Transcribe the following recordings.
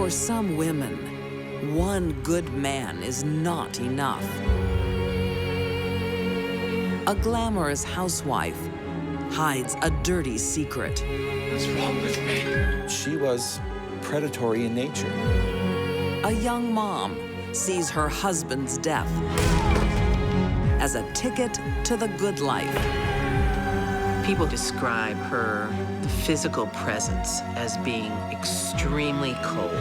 For some women, one good man is not enough. A glamorous housewife hides a dirty secret. What's wrong with me? She was predatory in nature. A young mom sees her husband's death as a ticket to the good life. People describe her physical presence as being extremely cold.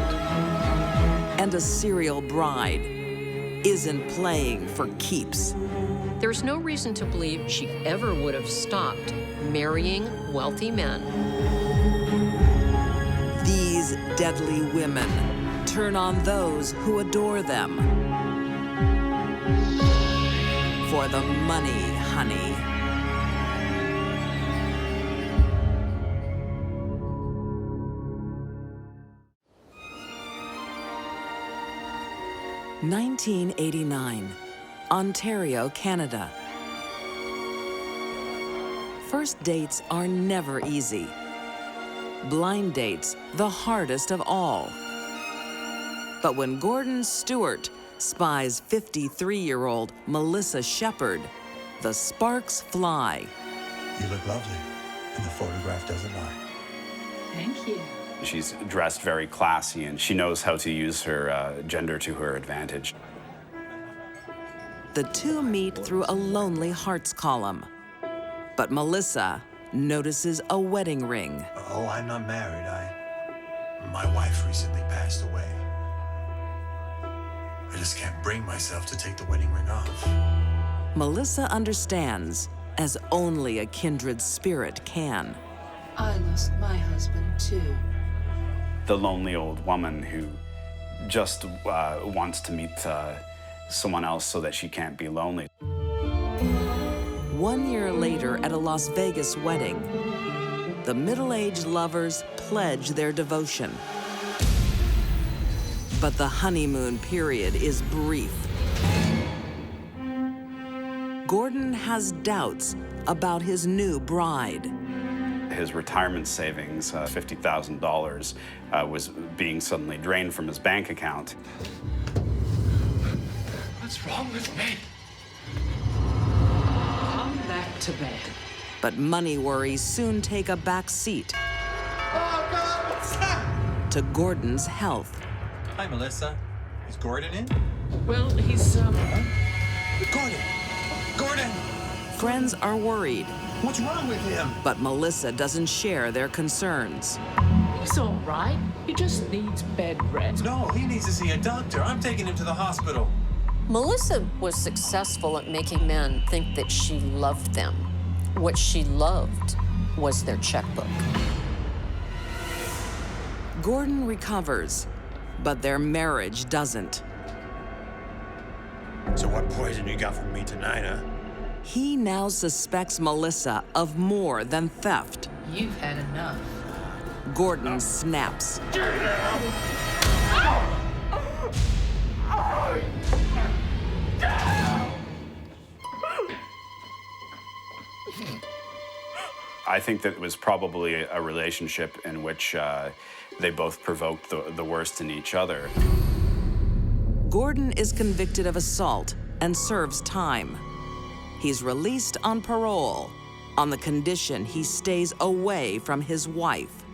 And a serial bride isn't playing for keeps. There's no reason to believe she ever would have stopped marrying wealthy men. These deadly women turn on those who adore them. For the money, honey. (1989), Ontario, Canada. First dates are never easy. Blind dates, the hardest of all. But when Gordon Stewart spies 53-year-old Melissa Shepard, the sparks fly. You look lovely, and the photograph doesn't lie. Thank you. She's dressed very classy, and she knows how to use her gender to her advantage. The two meet through a lonely Hearts column. But Melissa notices a wedding ring. Oh, I'm not married. My wife recently passed away. I just can't bring myself to take the wedding ring off. Melissa understands, as only a kindred spirit can. I lost my husband too. The lonely old woman who just wants to meet someone else so that she can't be lonely. 1 year later at a Las Vegas wedding, the middle-aged lovers pledge their devotion. But the honeymoon period is brief. Gordon has doubts about his new bride. His retirement savings, $50,000, was being suddenly drained from his bank account. What's wrong with me? Come back to bed. But money worries soon take a back seat to Gordon's health. Hi, Melissa. Is Gordon in? Well, he's, Gordon! Gordon! Friends are worried, What's wrong with him? but Melissa doesn't share their concerns. he's all right. He just needs bed rest. No, he needs to see a doctor. I'm taking him to the hospital. Melissa was successful at making men think that she loved them. What she loved was their checkbook. Gordon recovers, but their marriage doesn't. So what poison you got for me tonight, huh? He now suspects Melissa of more than theft. You've had enough. Gordon snaps. I think that it was probably a relationship in which they both provoked the worst in each other. Gordon is convicted of assault and serves time. He's released on parole on the condition he stays away from his wife.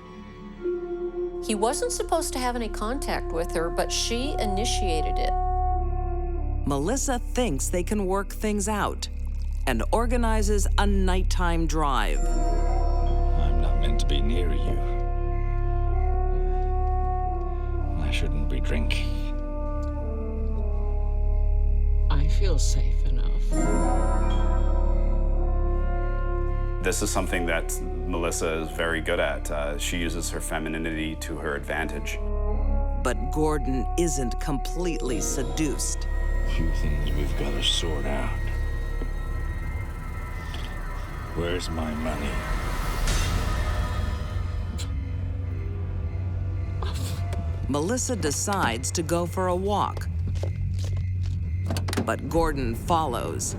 He wasn't supposed to have any contact with her, but she initiated it. Melissa thinks they can work things out and organizes a nighttime drive. I'm not meant to be near you. I shouldn't be drinking. I feel safe enough. This is something that Melissa is very good at. She uses her femininity to her advantage. But Gordon isn't completely seduced. Few things we've got to sort out. Where's my money? Melissa decides to go for a walk, but Gordon follows.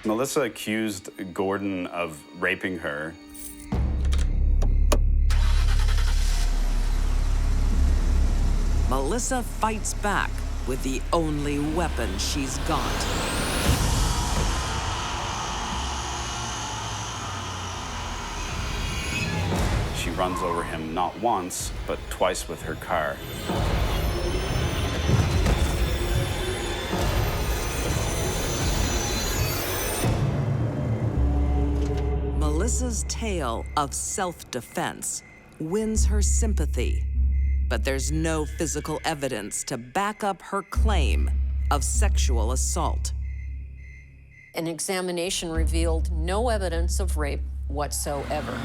Melissa accused Gordon of raping her. Melissa fights back with the only weapon she's got. She runs over him not once, but twice with her car. Melissa's tale of self-defense wins her sympathy, but there's no physical evidence to back up her claim of sexual assault. An examination revealed no evidence of rape whatsoever.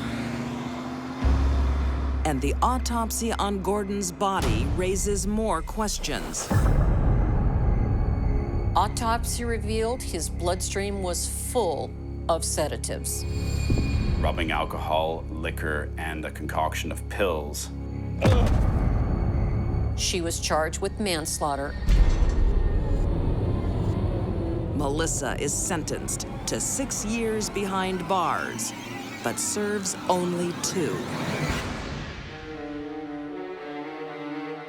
And the autopsy on Gordon's body raises more questions. Autopsy revealed his bloodstream was full of sedatives. Rubbing alcohol, liquor, and a concoction of pills. She was charged with manslaughter. Melissa is sentenced to 6 years behind bars, but serves only 2.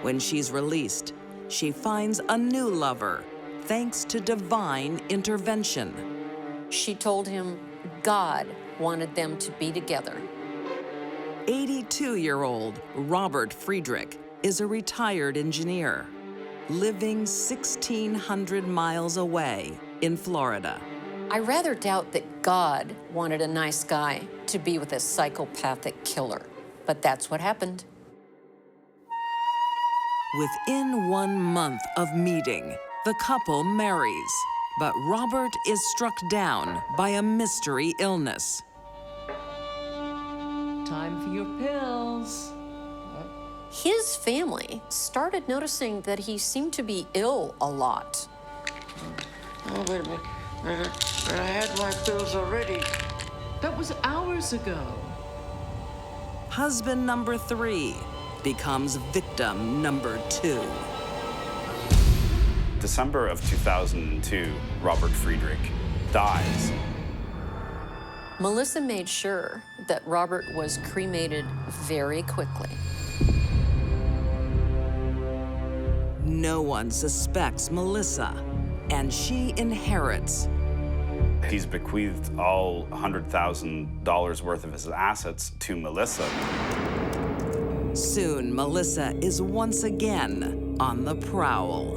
When she's released, she finds a new lover, thanks to divine intervention. She told him God wanted them to be together. 82-year-old Robert Friedrich is a retired engineer, living 1,600 miles away in Florida. I rather doubt that God wanted a nice guy to be with a psychopathic killer, but that's what happened. Within 1 month of meeting, the couple marries, but Robert is struck down by a mystery illness. Time for your pills. His family started noticing that he seemed to be ill a lot. Oh, wait a minute. I had my pills already. That was hours ago. Husband number 3 becomes victim number 2. December of 2002, Robert Friedrich dies. Melissa made sure that Robert was cremated very quickly. No one suspects Melissa, and she inherits. He's bequeathed all $100,000 worth of his assets to Melissa. Soon, Melissa is once again on the prowl.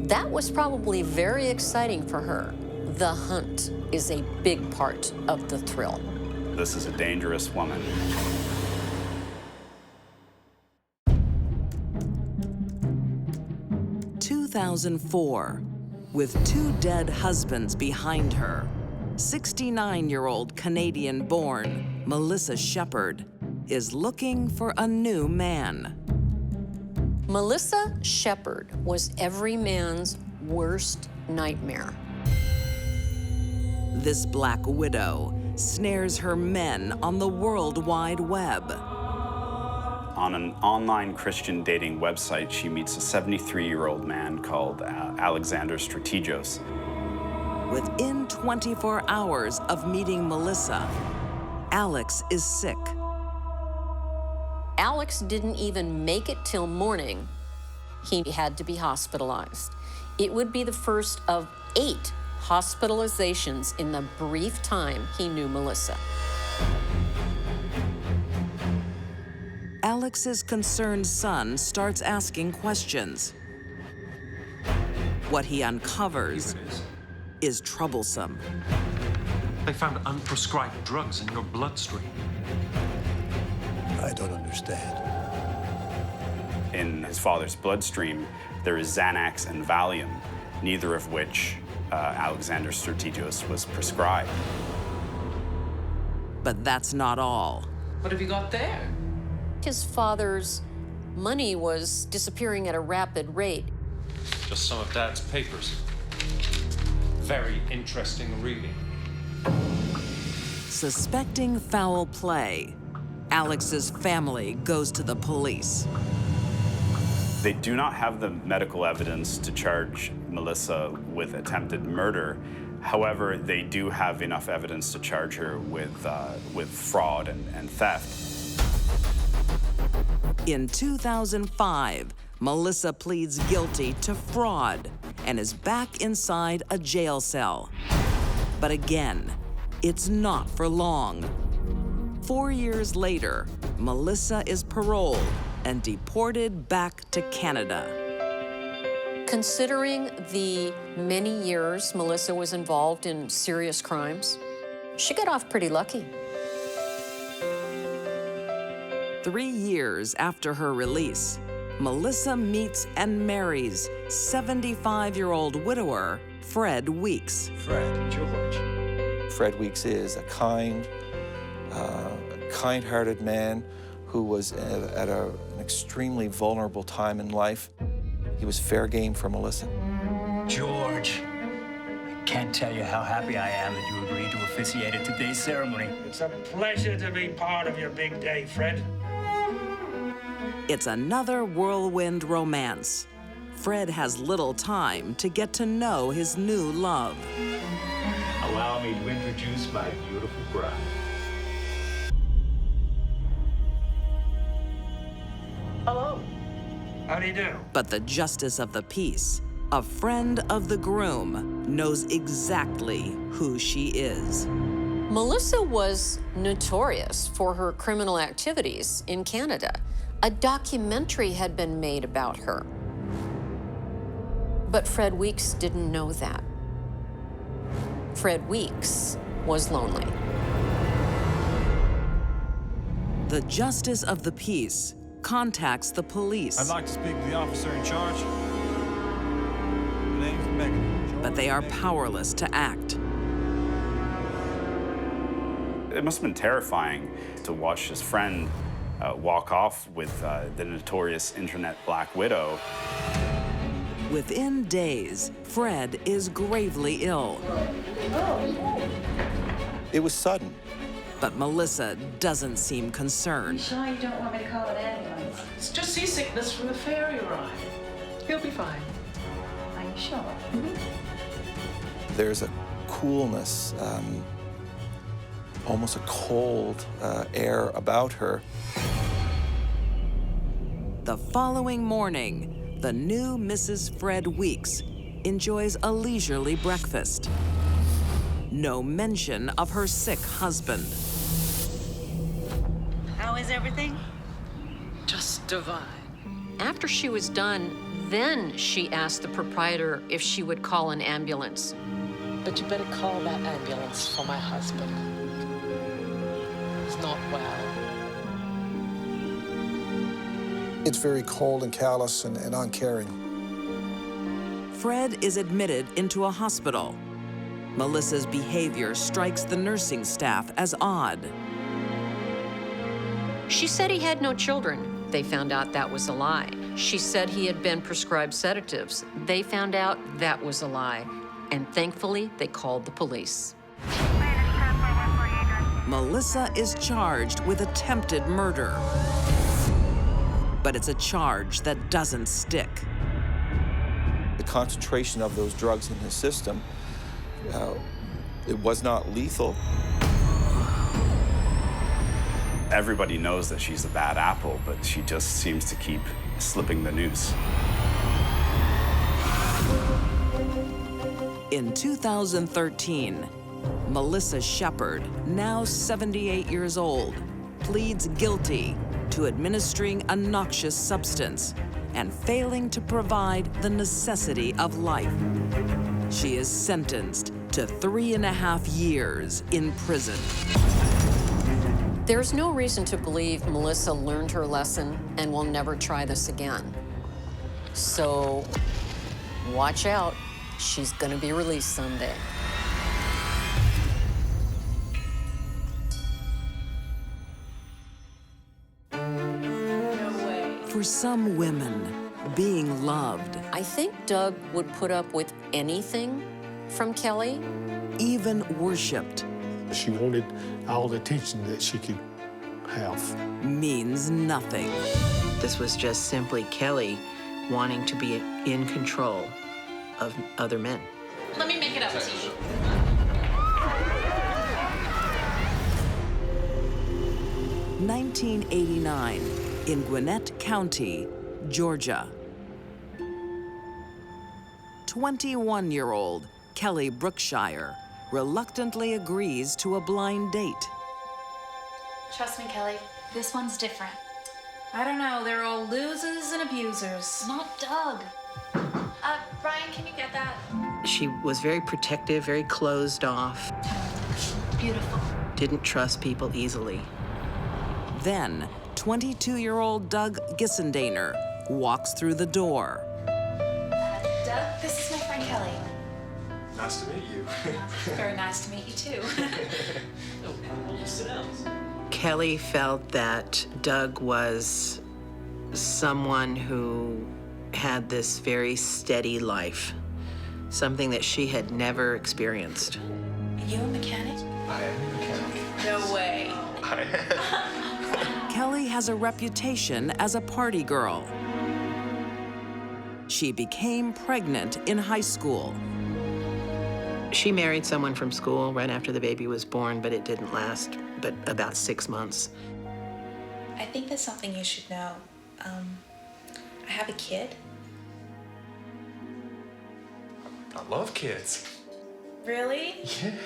That was probably very exciting for her. The hunt is a big part of the thrill. This is a dangerous woman. In 2004, with 2 dead husbands behind her, 69-year-old Canadian-born Melissa Shepard is looking for a new man. Melissa Shepard was every man's worst nightmare. This black widow snares her men on the World Wide Web. On an online Christian dating website, she meets a 73-year-old man called Alexander Strategos. Within 24 hours of meeting Melissa, Alex is sick. Alex didn't even make it till morning. He had to be hospitalized. It would be the first of 8 hospitalizations in the brief time he knew Melissa. Alex's concerned son starts asking questions. What he uncovers is troublesome. They found unprescribed drugs in your bloodstream. I don't understand. In his father's bloodstream, there is Xanax and Valium, neither of which Alexander Strategos was prescribed. But that's not all. What have you got there? His father's money was disappearing at a rapid rate. Just some of Dad's papers. Very interesting reading. Suspecting foul play, Alex's family goes to the police. They do not have the medical evidence to charge Melissa with attempted murder, However, they do have enough evidence to charge her with fraud and theft. In 2005, Melissa pleads guilty to fraud and is back inside a jail cell. But again, it's not for long. 4 years later, Melissa is paroled and deported back to Canada. Considering the many years Melissa was involved in serious crimes, she got off pretty lucky. 3 years after her release, Melissa meets and marries 75-year-old widower Fred Weeks. Fred Weeks is a kind-hearted man who was at an extremely vulnerable time in life. He was fair game for Melissa. George, I can't tell you how happy I am that you agreed to officiate at today's ceremony. It's a pleasure to be part of your big day, Fred. It's another whirlwind romance. Fred has little time to get to know his new love. Allow me to introduce my beautiful bride. Hello. How do you do? But the justice of the peace, a friend of the groom, knows exactly who she is. Melissa was notorious for her criminal activities in Canada. A documentary had been made about her. But Fred Weeks didn't know that. Fred Weeks was lonely. The justice of the peace contacts the police. I'd like to speak to the officer in charge. My name's Megan. But they are powerless to act. It must have been terrifying to watch his friend walk off with the notorious internet Black Widow. Within days, Fred is gravely ill. It was sudden. But Melissa doesn't seem concerned. You sure you don't want me to call an ambulance? It's just seasickness from the ferry ride. He'll be fine. Are you sure? There's a coolness, almost a cold air about her. The following morning, the new Mrs. Fred Weeks enjoys a leisurely breakfast. No mention of her sick husband. How is everything? Just divine. After she was done, then she asked the proprietor if she would call an ambulance. But you better call that ambulance for my husband. He's not well. It's very cold and callous and uncaring. Fred is admitted into a hospital. Melissa's behavior strikes the nursing staff as odd. She said he had no children. They found out that was a lie. She said he had been prescribed sedatives. They found out that was a lie. And thankfully, they called the police. Melissa is charged with attempted murder. But it's a charge that doesn't stick. The concentration of those drugs in his system, it was not lethal. Everybody knows that she's a bad apple, but she just seems to keep slipping the noose. In 2013, Melissa Shepard, now 78 years old, pleads guilty to administering a noxious substance and failing to provide the necessity of life. She is sentenced to 3.5 years in prison. There's no reason to believe Melissa learned her lesson and will never try this again. So watch out. She's gonna be released someday. For some women, being loved, I think Doug would put up with anything from Kelly. Even worshipped, She wanted all the attention that she could have. means nothing. This was just simply Kelly wanting to be in control of other men. Let me make it up to you. 1989 in Gwinnett County, Georgia. 21-year-old Kelly Brookshire reluctantly agrees to a blind date. Trust me, Kelly, this one's different. I don't know, they're all losers and abusers. Not Doug. Brian, can you get that? She was very protective, very closed off. Beautiful. Didn't trust people easily. Then, 22-year-old Doug Gissendaner walks through the door. Doug, this is my friend Kelly. Nice to meet you. Very nice to meet you, too. Kelly felt that Doug was someone who had this very steady life, something that she had never experienced. Are you a mechanic? I am a mechanic. No way. I am. Kelly has a reputation as a party girl. She became pregnant in high school. She married someone from school right after the baby was born, but it didn't last but about 6 months. I think there's something you should know. I have a kid. I love kids. Really?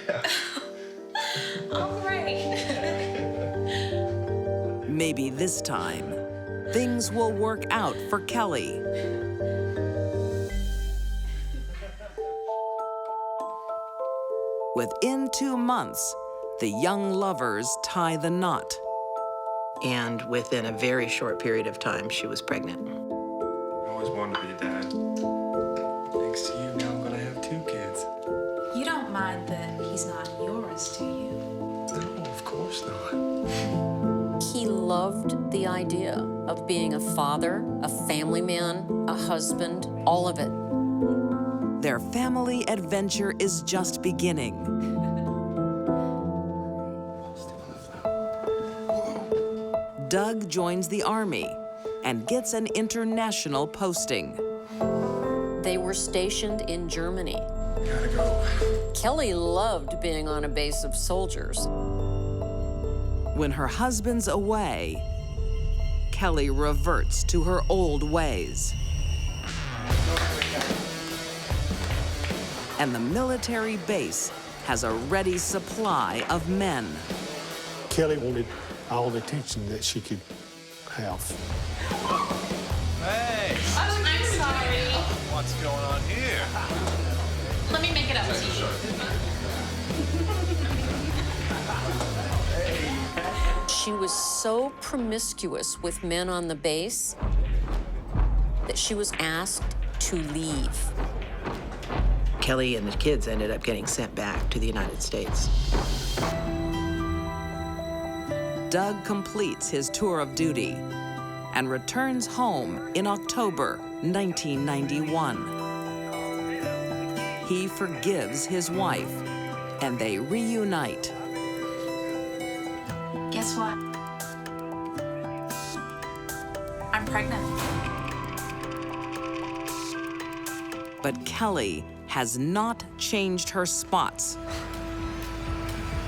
Yeah. All right. Maybe this time, things will work out for Kelly. Within 2 months, the young lovers tie the knot. And within a very short period of time, she was pregnant. I always wanted to be a dad. Thanks to you, now I'm gonna have 2 kids. You don't mind that he's not yours, do you? No, of course not. He loved the idea of being a father, a family man, a husband, all of it. Their family adventure is just beginning. Doug joins the Army and gets an international posting. They were stationed in Germany. Gotta go. Kelly loved being on a base of soldiers. When her husband's away, Kelly reverts to her old ways. And the military base has a ready supply of men. Kelly wanted all the attention that she could have. Hey! I'm sorry. What's going on here? Let me make it up to you. She was so promiscuous with men on the base that she was asked to leave. Kelly and the kids ended up getting sent back to the United States. Doug completes his tour of duty and returns home in October 1991. He forgives his wife, and they reunite. Guess what? I'm pregnant. But Kelly has not changed her spots.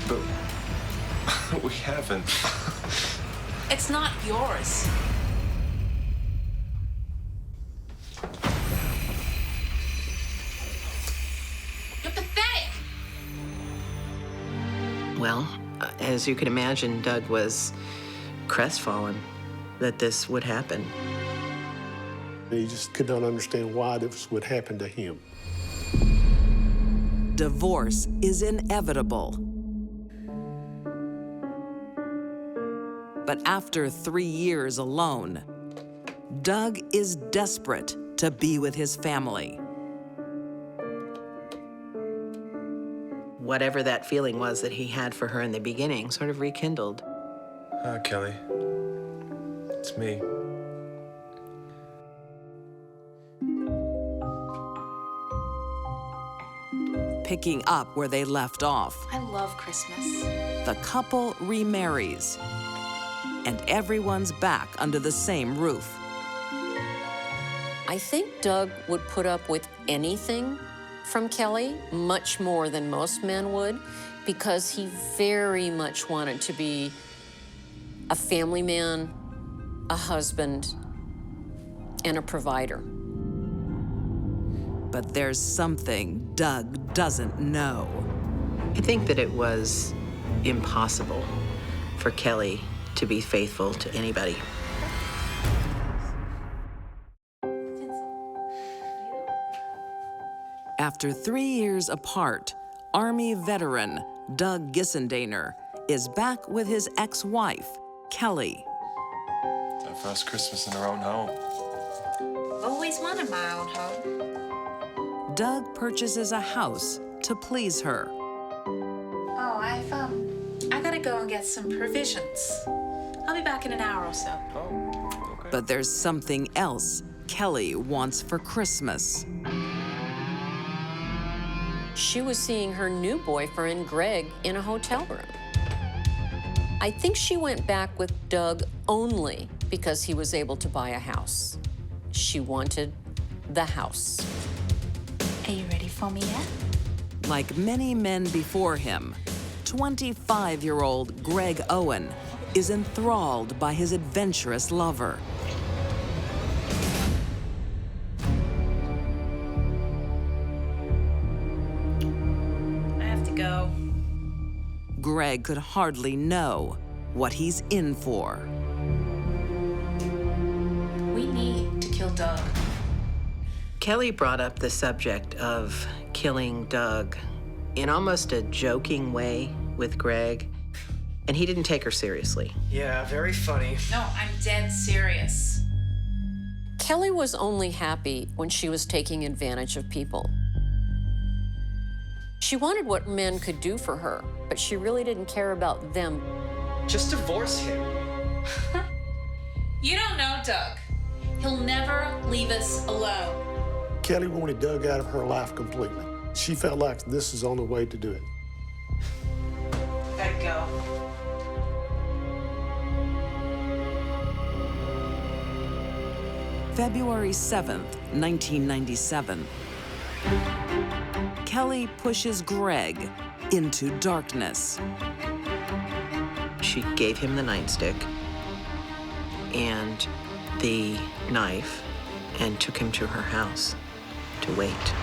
But we haven't. It's not yours. You're pathetic. Well, as you can imagine, Doug was crestfallen that this would happen. He just could not understand why this would happen to him. Divorce is inevitable. But after 3 years alone, Doug is desperate to be with his family. Whatever that feeling was that he had for her in the beginning sort of rekindled. Hi, Kelly. It's me. Picking up where they left off, I love Christmas. the couple remarries, and everyone's back under the same roof. I think Doug would put up with anything from Kelly, much more than most men would, because he very much wanted to be a family man, a husband, and a provider. But there's something Doug doesn't know. I think that it was impossible for Kelly to be faithful to anybody. After 3 years apart, Army veteran Doug Gissendaner is back with his ex-wife, Kelly. Our first Christmas in our own home. Always wanted my own home. Doug purchases a house to please her. Oh, I gotta go and get some provisions. I'll be back in an hour or so. Oh, okay. But there's something else Kelly wants for Christmas. She was seeing her new boyfriend, Greg, in a hotel room. I think she went back with Doug only because he was able to buy a house. She wanted the house. Are you ready for me yet? Like many men before him, 25-year-old Greg Owen is enthralled by his adventurous lover. I have to go. Greg could hardly know what he's in for. We need to kill Doug. Kelly brought up the subject of killing Doug in almost a joking way with Greg, and he didn't take her seriously. Yeah, very funny. No, I'm dead serious. Kelly was only happy when she was taking advantage of people. She wanted what men could do for her, but she really didn't care about them. Just divorce him. You don't know Doug. He'll never leave us alone. Kelly wanted Doug out of her life completely. She felt like this is the only way to do it. Gotta go. February 7th, 1997. Kelly pushes Greg into darkness. She gave him the nightstick and the knife and took him to her house to wait.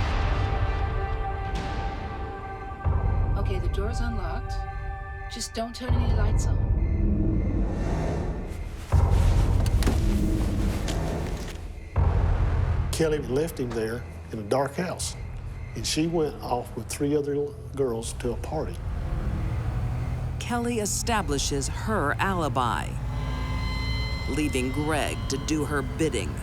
Okay, the door's unlocked. Just don't turn any lights on. Kelly left him there in a dark house, and she went off with 3 other girls to a party. Kelly establishes her alibi, leaving Greg to do her bidding.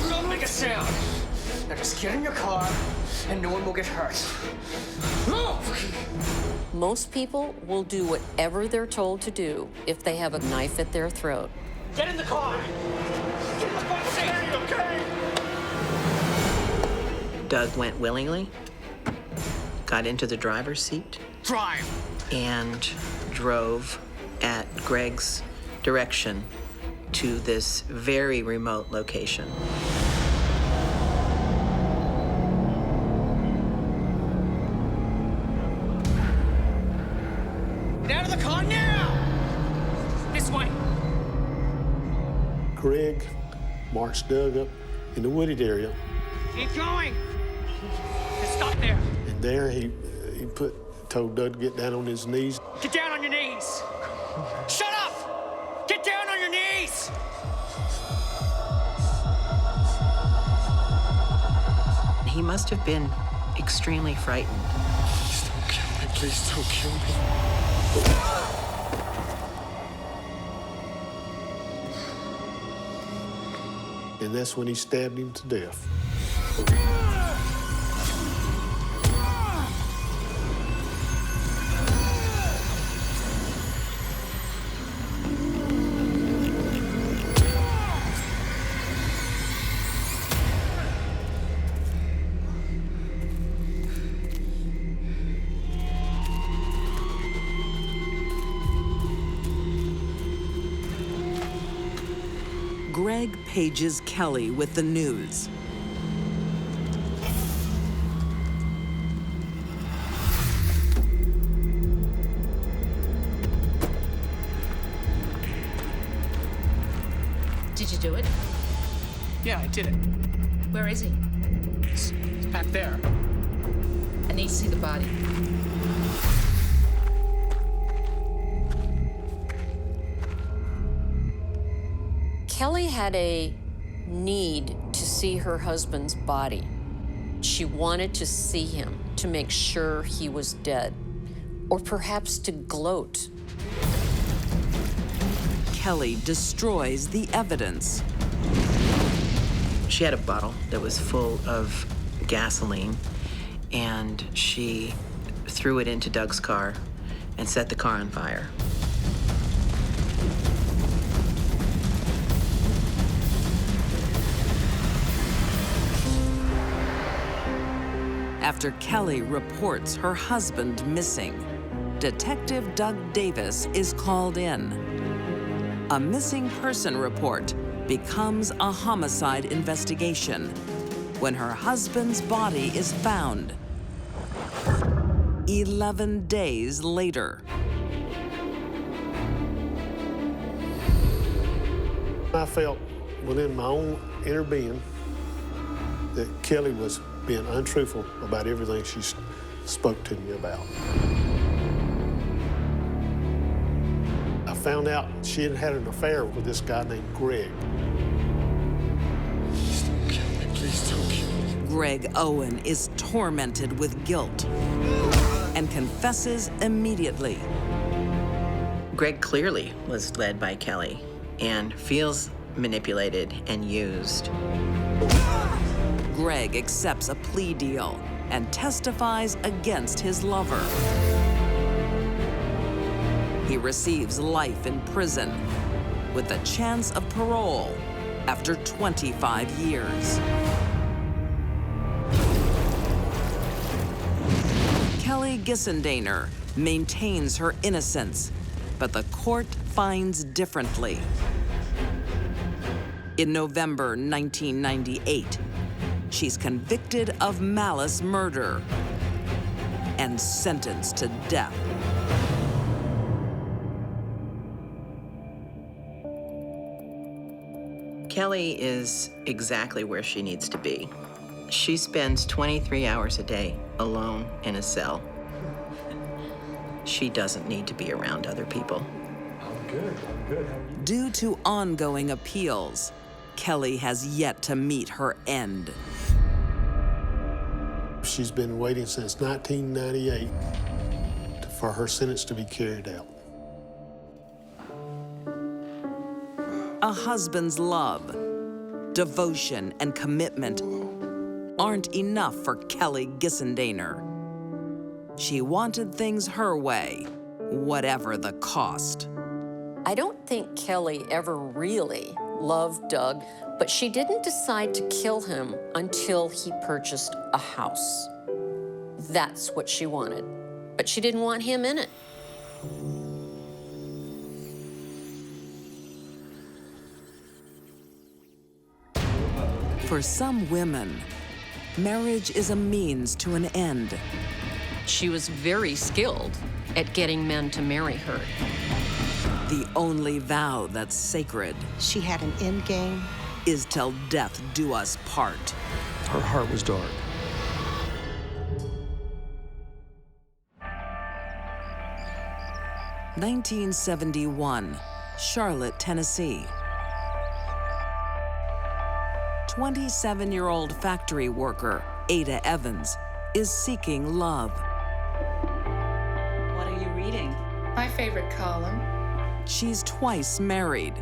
Don't make a sound. Now just get in your car, and no one will get hurt. Move! Most people will do whatever they're told to do if they have a knife at their throat. Get in the car! Get in the front seat! Okay? Doug went willingly, got into the driver's seat, Drive! and drove at Greg's direction to this very remote location. Get out of the car now! This way! Greg marched Doug up in the wooded area, Keep going! Just stop there! and there he told Doug to get down on his knees. Get down on your knees! Shut up! Get down on your knees! He must have been extremely frightened. Please don't kill me. Please don't kill me. And that's when he stabbed him to death. Greg pages Kelly with the news. Did you do it? Yeah, I did it. Where is he? It's back there. I need to see the body. Kelly had a need to see her husband's body. She wanted to see him to make sure he was dead, or perhaps to gloat. Kelly destroys the evidence. She had a bottle that was full of gasoline, and she threw it into Doug's car and set the car on fire. After Kelly reports her husband missing, Detective Doug Davis is called in. A missing person report becomes a homicide investigation when her husband's body is found 11 days later. I felt within my own inner being that Kelly was being untruthful about everything she spoke to me about. I found out she had had an affair with this guy named Greg. Please don't kill me. Please don't kill me. Greg Owen is tormented with guilt and confesses immediately. Greg clearly was led by Kelly and feels manipulated and used. Greg accepts a plea deal and testifies against his lover. He receives life in prison with a chance of parole after 25 years. Kelly Gissendaner maintains her innocence, but the court finds differently. In November 1998, she's convicted of malice murder and sentenced to death. Kelly is exactly where she needs to be. She spends 23 hours a day alone in a cell. She doesn't need to be around other people. I'm good. Due to ongoing appeals, Kelly has yet to meet her end. She's been waiting since 1998 for her sentence to be carried out. A husband's love, devotion, and commitment aren't enough for Kelly Gissendaner. She wanted things her way, whatever the cost. I don't think Kelly ever really loved Doug, but she didn't decide to kill him until he purchased a house. That's what she wanted, but she didn't want him in it. For some women, marriage is a means to an end. She was very skilled at getting men to marry her. The only vow that's sacred. She had an end game. Is till death do us part. Her heart was dark. (1971), Charlotte, Tennessee. 27-year-old factory worker Ada Evans is seeking love. What are you reading? My favorite column. She's twice married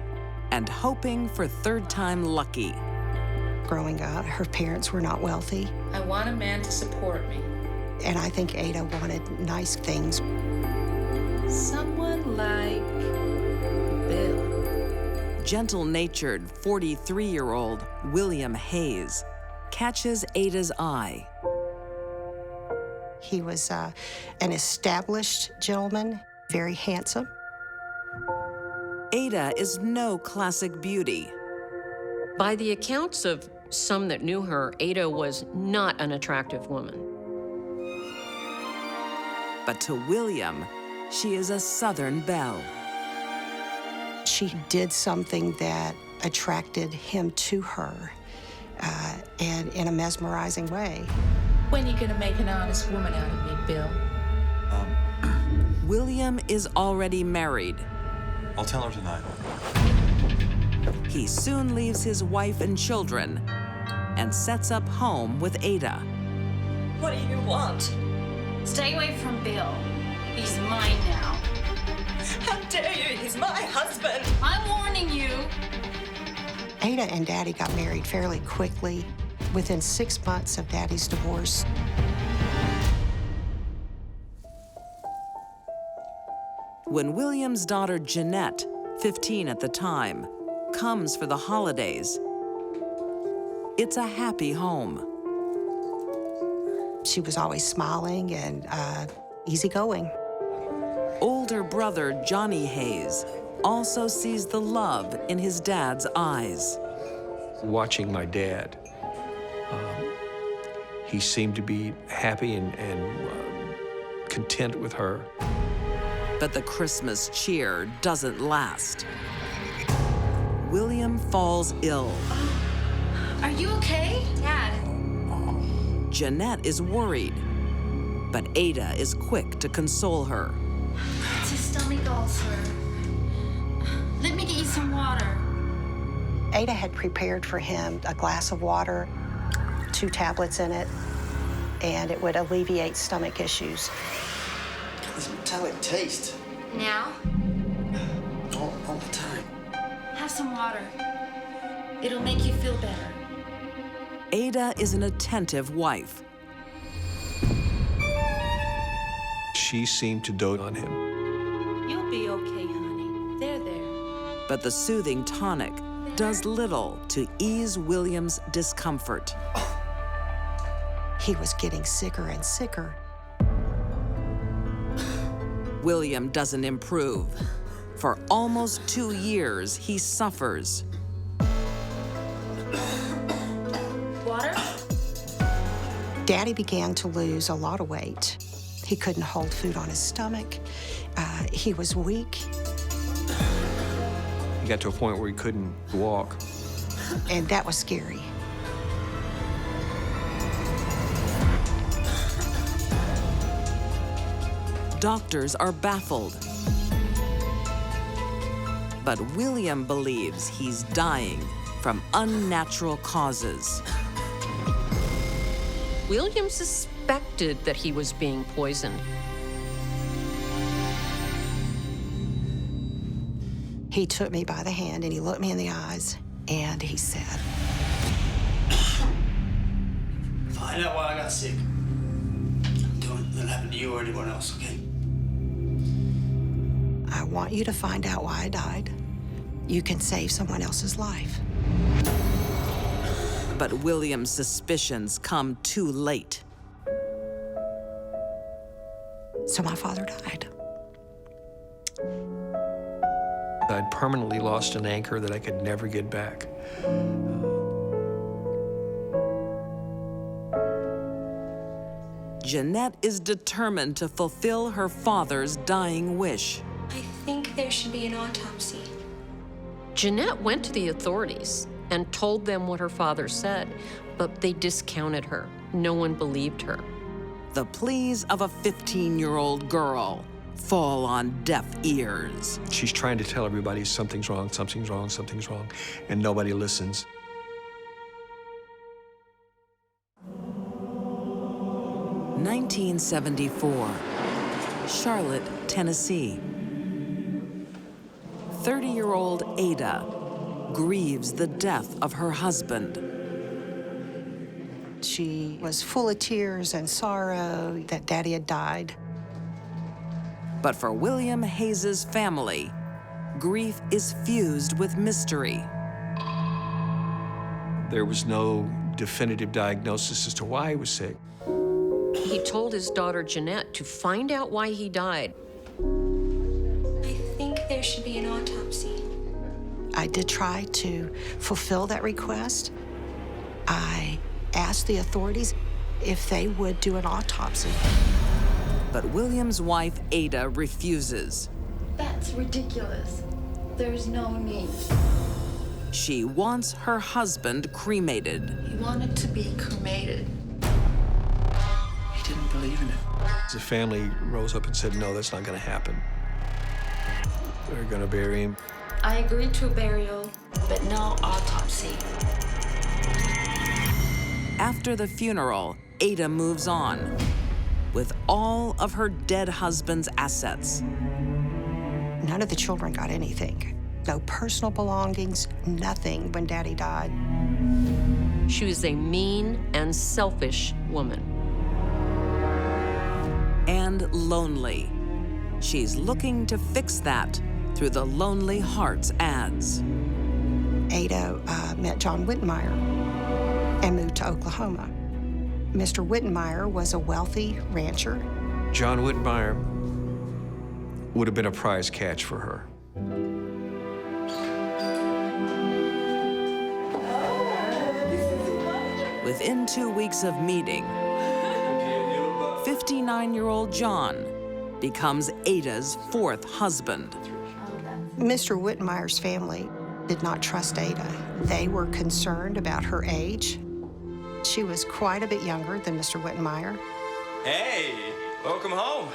and hoping for third-time lucky. Growing up, her parents were not wealthy, I want a man to support me. and I think Ada wanted nice things. Someone like Bill. Gentle-natured 43-year-old William Hayes catches Ada's eye. He was an established gentleman, very handsome. Ada is no classic beauty, By the accounts of some that knew her, Ada was not an attractive woman. But to William, she is a Southern belle. She did something that attracted him to her, and in a mesmerizing way. When are you gonna make an honest woman out of me, Bill? William is already married. I'll tell her tonight. He soon leaves his wife and children and sets up home with Ada. What do you want? Stay away from Bill. He's mine now. How dare you? He's my husband. I'm warning you. Ada and Daddy got married fairly quickly, within 6 months of Daddy's divorce. When William's daughter Jeanette, 15 at the time, comes for the holidays, it's a happy home. She was always smiling and easygoing. Older brother Johnny Hayes also sees the love in his dad's eyes. Watching my dad, he seemed to be happy and content with her. But the Christmas cheer doesn't last. William falls ill. Are you okay? Dad. Jeanette is worried, but Ada is quick to console her. It's a stomach ulcer. Let me get you some water. Ada had prepared for him a glass of water, 2 tablets in it, and it would alleviate stomach issues. Got this metallic taste. Now? All the time. Have some water. It'll make you feel better. Ada is an attentive wife. She seemed to dote on him. You'll be okay, honey. There. But the soothing tonic does little to ease William's discomfort. He was getting sicker and sicker. William doesn't improve. For almost 2 years, he suffers. Water? Daddy began to lose a lot of weight. He couldn't hold food on his stomach. He was weak. He got to a point where he couldn't walk. And that was scary. Doctors are baffled. But William believes he's dying from unnatural causes. William suspected that he was being poisoned. He took me by the hand and he looked me in the eyes and he said, Find out why I got sick. Don't let it happen to you or anyone else, okay? I want you to find out why I died. You can save someone else's life. But William's suspicions come too late. So my father died. I'd permanently lost an anchor that I could never get back. Jeanette is determined to fulfill her father's dying wish. I think there should be an autopsy. Jeanette went to the authorities and told them what her father said, but they discounted her. No one believed her. The pleas of a 15-year-old girl fall on deaf ears. She's trying to tell everybody something's wrong, something's wrong, something's wrong, and nobody listens. (1974), Charlotte, Tennessee. 30-year-old Ada grieves the death of her husband. She was full of tears and sorrow that Daddy had died. But for William Hayes's family, grief is fused with mystery. There was no definitive diagnosis as to why he was sick. He told his daughter Jeanette to find out why he died. I think there should be an autopsy. I did try to fulfill that request. I asked the authorities if they would do an autopsy. But William's wife, Ada, refuses. That's ridiculous. There's no need. She wants her husband cremated. He wanted to be cremated. He didn't believe in it. The family rose up and said, no, that's not going to happen. We're going to bury him. I agreed to a burial, but no autopsy. After the funeral, Ada moves on with all of her dead husband's assets. None of the children got anything. No personal belongings, nothing when Daddy died. She was a mean and selfish woman. And lonely. She's looking to fix that through the Lonely Hearts ads. Ada met John Wittenmyer and moved to Oklahoma. Mr. Wittenmyer was a wealthy rancher. John Wittenmyer would have been a prize catch for her. Within 2 weeks of meeting, 59-year-old John becomes Ada's fourth husband. Mr. Wittenmyer's family did not trust Ada. They were concerned about her age. She was quite a bit younger than Mr. Wittenmyer. Hey, welcome home.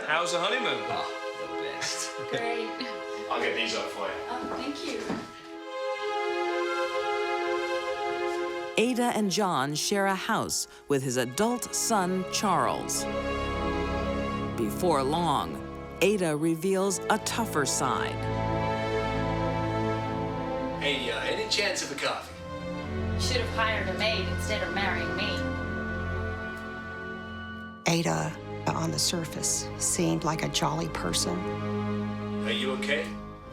How's the honeymoon? Oh, the best. Great. I'll get these up for you. Oh, thank you. Ada and John share a house with his adult son, Charles. Before long, Ada reveals a tougher side. Hey, any chance of a coffee? Should have hired a maid instead of marrying me. Ada, on the surface, seemed like a jolly person. Are you okay?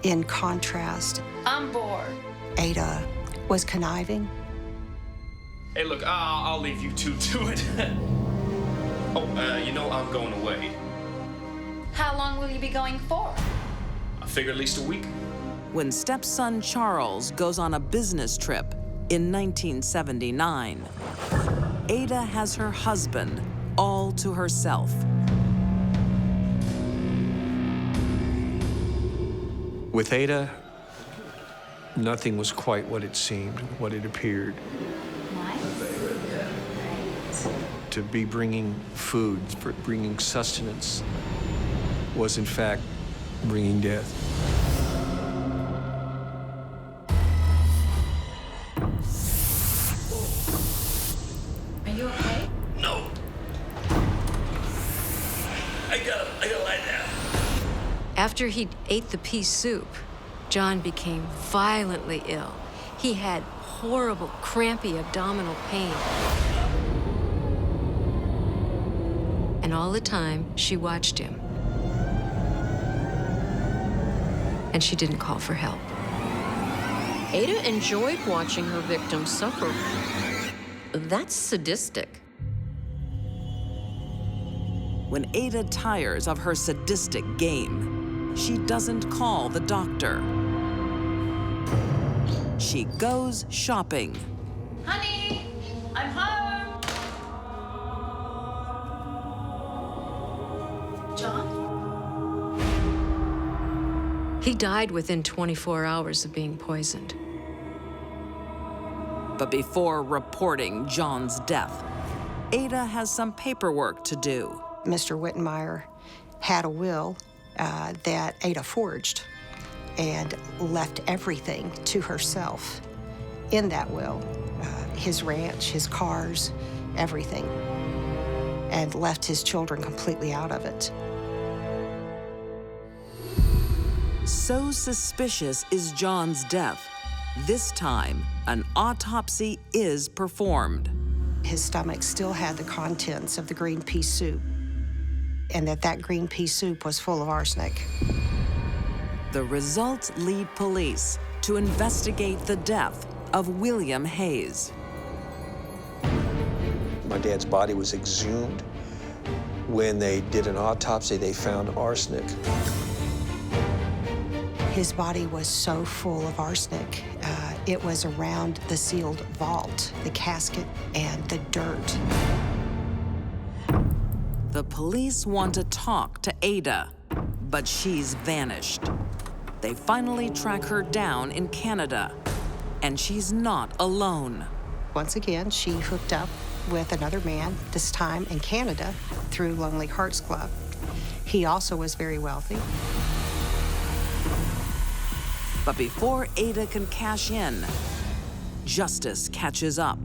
In contrast, I'm bored. Ada was conniving. Hey, look, I'll leave you two to it. You know I'm going away. How long will you be going for? I figure at least a week. When stepson Charles goes on a business trip in 1979, Ada has her husband all to herself. With Ada, nothing was quite what it seemed, what it appeared. To be bringing food, bringing sustenance, was in fact bringing death. Are you okay? No. I gotta lie down. After he ate the pea soup, John became violently ill. He had horrible, crampy abdominal pain. And all the time, she watched him. And she didn't call for help. Ada enjoyed watching her victims suffer. That's sadistic. When Ada tires of her sadistic game, she doesn't call the doctor. She goes shopping. Honey, I'm home. John? He died within 24 hours of being poisoned. But before reporting John's death, Ada has some paperwork to do. Mr. Wittenmyer had a will that Ada forged and left everything to herself in that will. His ranch, his cars, everything, and left his children completely out of it. So suspicious is John's death, this time an autopsy is performed. His stomach still had the contents of the green pea soup, and that green pea soup was full of arsenic. The results lead police to investigate the death of William Hayes. My dad's body was exhumed. When they did an autopsy, they found arsenic. His body was so full of arsenic. It was around the sealed vault, the casket, and the dirt. The police want to talk to Ada, but she's vanished. They finally track her down in Canada, and she's not alone. Once again, she hooked up with another man, this time in Canada, through Lonely Hearts Club. He also was very wealthy. But before Ada can cash in, justice catches up.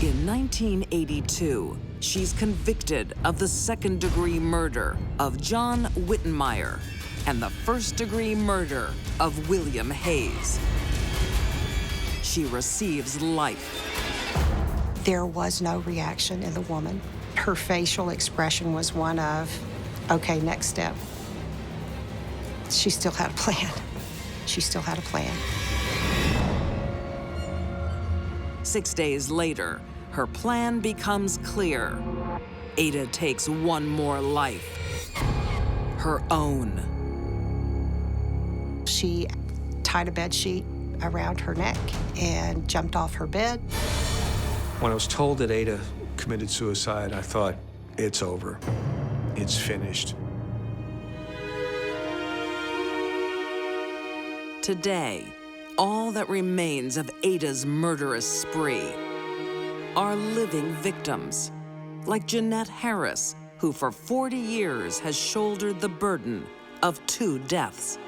In 1982, she's convicted of the second-degree murder of John Wittenmyer and the first-degree murder of William Hayes. She receives life. There was no reaction in the woman. Her facial expression was one of, okay, next step. She still had a plan. She still had a plan. 6 days later, her plan becomes clear. Ada takes one more life, her own. She tied a bed sheet around her neck and jumped off her bed. When I was told that Ada committed suicide, I thought, it's over. It's finished. Today, all that remains of Ada's murderous spree are living victims, like Jeanette Harris, who for 40 years has shouldered the burden of 2 deaths.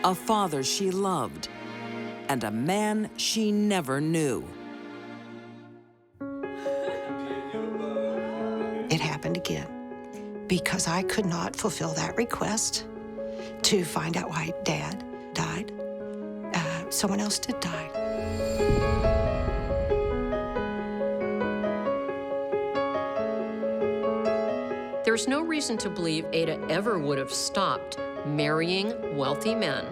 A father she loved, and a man she never knew. It happened again, because I could not fulfill that request to find out why Dad died. Someone else did die. There's no reason to believe Ada ever would have stopped marrying wealthy men,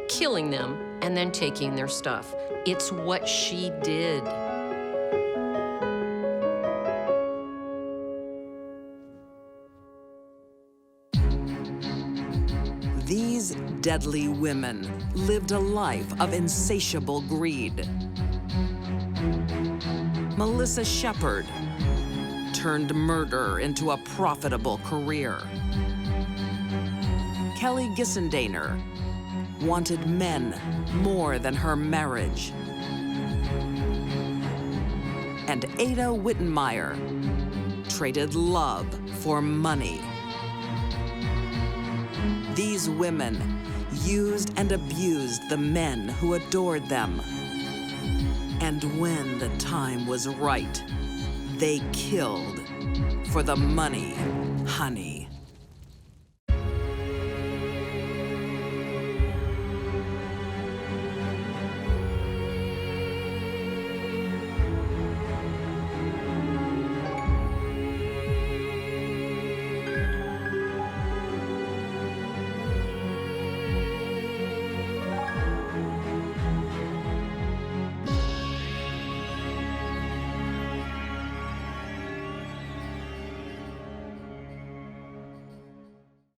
killing them, and then taking their stuff. It's what she did. These deadly women lived a life of insatiable greed. Melissa Shepard turned murder into a profitable career. Kelly Gissendaner wanted men more than her marriage. And Ada Wittenmyer traded love for money. These women used and abused the men who adored them. And when the time was right, they killed for the money, honey.